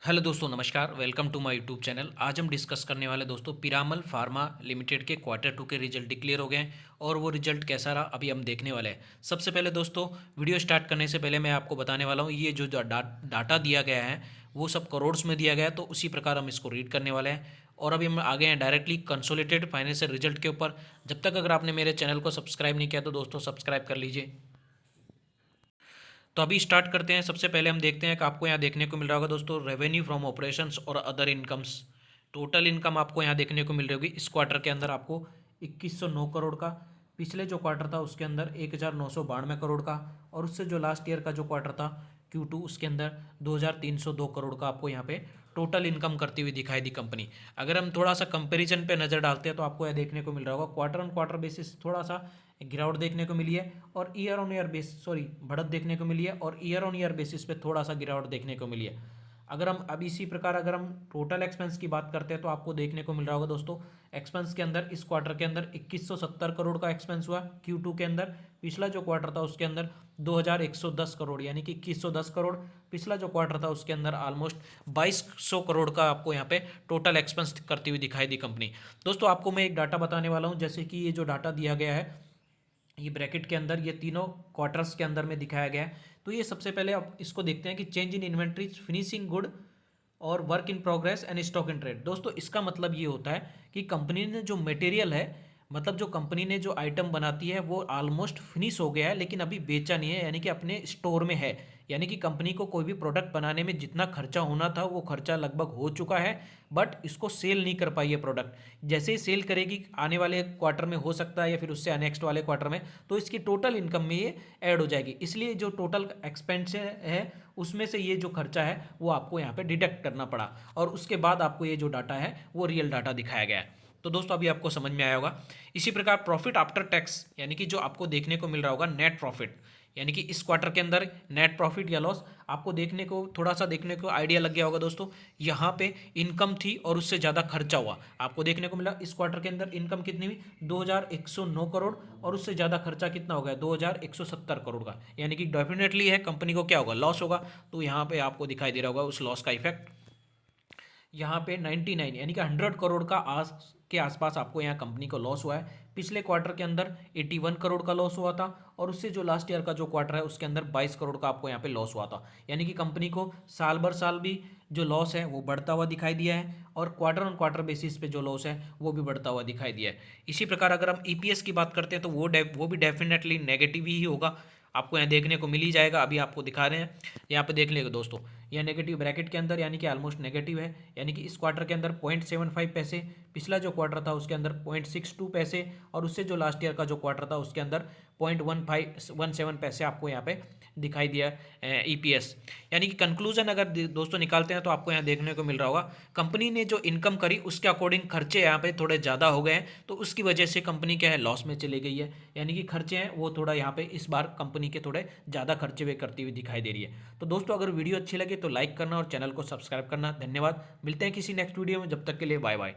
Hello दोस्तों, नमस्कार। Welcome to my YouTube channel. आज हम डिस्कस करने वाले दोस्तों पिरामल फार्मा लिमिटेड के क्वार्टर 2 के रिजल्ट डिक्लेयर हो गए हैं और वो रिजल्ट कैसा रहा अभी हम देखने वाले हैं। सबसे पहले दोस्तों, वीडियो स्टार्ट करने से पहले मैं आपको बताने वाला हूँ ये जो डाटा दिया गया है वो सब करोड़्स में दिया गया है, तो उसी प्रकार हम इसको रीड करने वाले हैं। और अभी हम आगे हैं डायरेक्टली कंसोलिडेटेड फाइनेंशियल रिजल्ट के ऊपर। जब तक अगर आपने मेरे चैनल को सब्सक्राइब नहीं किया तो दोस्तों सब्सक्राइब कर लीजिए। तो अभी स्टार्ट करते हैं। सबसे पहले हम देखते हैं कि आपको यहाँ देखने को मिल रहा होगा दोस्तों रेवेन्यू फ्रॉम ऑपरेशंस और अदर इनकम्स। टोटल इनकम आपको यहाँ देखने को मिल रही होगी इस क्वार्टर के अंदर आपको 2109 करोड़ का। पिछले जो क्वार्टर था उसके अंदर 1992 करोड़ का, और उससे जो लास्ट ईयर का जो क्वार्टर था Q2 उसके अंदर 2302 करोड़ का आपको यहाँ पे टोटल इनकम करती हुई दिखाई दी कंपनी। अगर हम थोड़ा सा कंपैरिजन पे नज़र डालते हैं तो आपको यह देखने को मिल रहा होगा क्वार्टर ऑन क्वार्टर बेसिस थोड़ा सा गिरावट देखने को मिली है, और ईयर ऑन ईयर बेसिस बढ़त देखने को मिली है, और ईयर ऑन ईयर बेसिस पे थोड़ा सा गिरावट देखने को मिली है। अगर हम अब इसी प्रकार अगर हम टोटल एक्सपेंस की बात करते हैं तो आपको देखने को मिल रहा होगा दोस्तों एक्सपेंस के अंदर इस क्वार्टर के अंदर 2170 करोड़ का एक्सपेंस हुआ Q2 के अंदर। पिछला जो क्वार्टर था उसके अंदर 2110 करोड़ यानी कि 2110 करोड़। पिछला जो क्वार्टर था उसके अंदर ऑलमोस्ट 2200 करोड़ का आपको यहाँ पे टोटल एक्सपेंस करती हुई दिखाई दी कंपनी। दोस्तों आपको मैं एक डाटा बताने वाला हूँ, जैसे कि ये जो डाटा दिया गया है ये ब्रैकेट के अंदर ये तीनों क्वार्टर्स के अंदर में दिखाया गया है। तो ये सबसे पहले आप इसको देखते हैं कि change in inventory, finishing good और work in progress and stock in trade. दोस्तों इसका मतलब ये होता है कि कंपनी ने जो मटेरियल है, मतलब जो कंपनी ने जो आइटम बनाती है वो ऑलमोस्ट फिनिश हो गया है लेकिन अभी बेचा नहीं है, यानी कि अपने स्टोर में है। यानी कि कंपनी को कोई भी प्रोडक्ट बनाने में जितना खर्चा होना था वो खर्चा लगभग हो चुका है, बट इसको सेल नहीं कर पाई है प्रोडक्ट। जैसे ही सेल करेगी आने वाले क्वार्टर में हो सकता है या फिर उससे नेक्स्ट वाले क्वार्टर में, तो इसकी टोटल इनकम में ये ऐड हो जाएगी। इसलिए जो टोटल एक्सपेंस है उसमें से ये जो खर्चा है वो आपको यहाँ पे डिडक्ट करना पड़ा, और उसके बाद आपको ये जो डाटा है वो रियल डाटा दिखाया गया है। तो दोस्तों अभी आपको समझ में आया होगा। इसी प्रकार प्रॉफिट आफ्टर टैक्स यानी कि जो आपको देखने को मिल रहा होगा नेट प्रॉफिट, यानी कि इस क्वार्टर के अंदर नेट प्रॉफिट या लॉस आपको देखने को थोड़ा सा देखने को आइडिया लग गया होगा दोस्तों। यहाँ पे इनकम थी और उससे ज़्यादा खर्चा हुआ आपको देखने को मिला। इस क्वार्टर के अंदर इनकम कितनी हुई 2109 करोड़, और उससे ज़्यादा खर्चा कितना हो गया 2170 करोड़ का, यानी कि डेफिनेटली है कंपनी को क्या होगा, लॉस होगा। तो यहाँ पे आपको दिखाई दे रहा होगा उस लॉस का इफेक्ट। यहाँ पे 99 यानी कि 100 करोड़ का के आसपास आपको यहाँ कंपनी को लॉस हुआ है। पिछले क्वार्टर के अंदर 81 करोड़ का लॉस हुआ था, और उससे जो लास्ट ईयर का जो क्वार्टर है उसके अंदर 22 करोड़ का आपको यहाँ पे लॉस हुआ था। यानी कि कंपनी को साल भर साल भी जो लॉस है वो बढ़ता हुआ दिखाई दिया है, और क्वार्टर ऑन क्वार्टर बेसिस पे जो लॉस है वो भी बढ़ता हुआ दिखाई दिया है। इसी प्रकार अगर हम ईपीएस की बात करते हैं तो वो भी डेफिनेटली नेगेटिव ही होगा, आपको यहाँ देखने को मिल ही जाएगा। अभी आपको दिखा रहे हैं, यहाँ पे देख लेगा दोस्तों, यह नेगेटिव ब्रैकेट के अंदर यानी कि ऑलमोस्ट नेगेटिव है। यानी कि इस क्वार्टर के अंदर 0.75 पैसे, पिछला जो क्वार्टर था उसके अंदर 0.62 पैसे, और उससे जो लास्ट ईयर का जो क्वार्टर था उसके अंदर 0.17 पैसे आपको यहाँ पे दिखाई दिया ईपीएस। यानी कि कंक्लूजन अगर दोस्तों निकालते हैं तो आपको यहाँ देखने को मिल रहा होगा कंपनी ने जो इनकम करी उसके अकॉर्डिंग खर्चे यहाँ पे थोड़े ज़्यादा हो गए हैं, तो उसकी वजह से कंपनी क्या है लॉस में चली गई है। यानी कि खर्चे हैं वो थोड़ा यहाँ पे इस बार कंपनी के थोड़े ज़्यादा खर्चे हुए करती हुई दिखाई दे रही है। तो दोस्तों अगर वीडियो अच्छी लगे तो लाइक करना और चैनल को सब्सक्राइब करना। धन्यवाद। मिलते हैं किसी नेक्स्ट वीडियो में, जब तक के लिए बाय बाय।